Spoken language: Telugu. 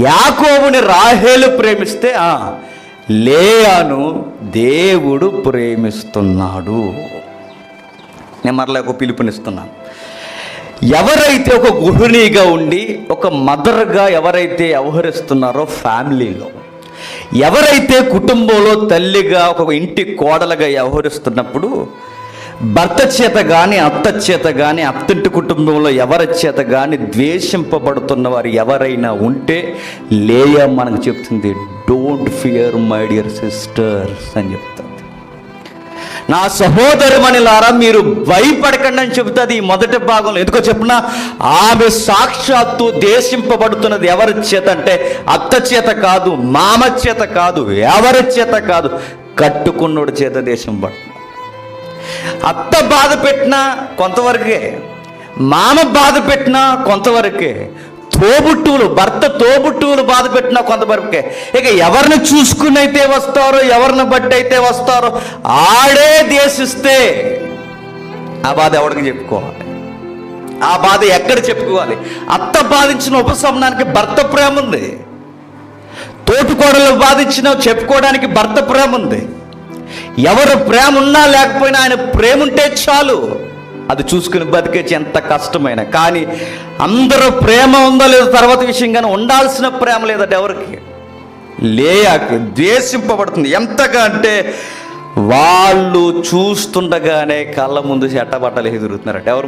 యాకోబుని రాహేలు ప్రేమిస్తే లేయాను దేవుడు ప్రేమిస్తున్నాడు. నేను మరలా ఒక పిలుపునిస్తున్నాను. ఎవరైతే ఒక గృహిణిగా ఉండి ఒక మదర్గా ఎవరైతే వ్యవహరిస్తున్నారో, ఫ్యామిలీలో ఎవరైతే కుటుంబంలో తల్లిగా ఒక ఇంటి కోడలుగా వ్యవహరిస్తున్నప్పుడు, భర్త చేత కానీ అత్త చేత కానీ, అత్తింటి కుటుంబంలో ఎవరి చేత కానీ ద్వేషింపబడుతున్న వారు ఎవరైనా ఉంటే, లేయా మనకు చెప్తుంది, don't fear my dear sisters అని చెప్తుంది. నా సహోదరుమణులారా, మీరు భయపడకండి అని చెబుతుంది ఈ మొదటి భాగంలో. ఎందుకో చెప్పున, ఆమె సాక్షాత్తు దేశింపబడుతున్నది ఎవరి చేత అంటే అత్త చేత కాదు, మామ చేత కాదు, ఎవరి చేత కాదు, కట్టుకున్నోడి చేత దేశింపబడుతుంది. అత్త బాధ పెట్టినా కొంతవరకే, మామ బాధ పెట్టినా కొంతవరకే, భర్త తోబుట్టువులు బాధ పెట్టినా కొంతవరకే. ఇక ఎవరిని చూసుకుని అయితే వస్తారో, ఎవరిని బట్టి అయితే వస్తారో ఆడే దేశిస్తే ఆ బాధ ఎవరికి చెప్పుకోవాలి? ఆ బాధ ఎక్కడ చెప్పుకోవాలి? అత్త బాధించిన ఉపశమనానికి భర్త ప్రేమ ఉంది, తోటికోడలు బాధించిన చెప్పుకోవడానికి భర్త ప్రేమ ఉంది. ఎవరు ప్రేమ ఉన్నా లేకపోయినా ఆయన ప్రేమ ఉంటే చాలు, అది చూసుకుని బతికేసి ఎంత కష్టమైన. కానీ అందరూ ప్రేమ ఉందో లేదో తర్వాత విషయం, కానీ ఉండాల్సిన ప్రేమ లేదట ఎవరికి? లేయాకి ద్వేషింపబడుతుంది. ఎంతగా అంటే వాళ్ళు చూస్తుండగానే కళ్ళ ముందు చెట్టబట్టలు ఎదురుతున్నారట. ఎవరు?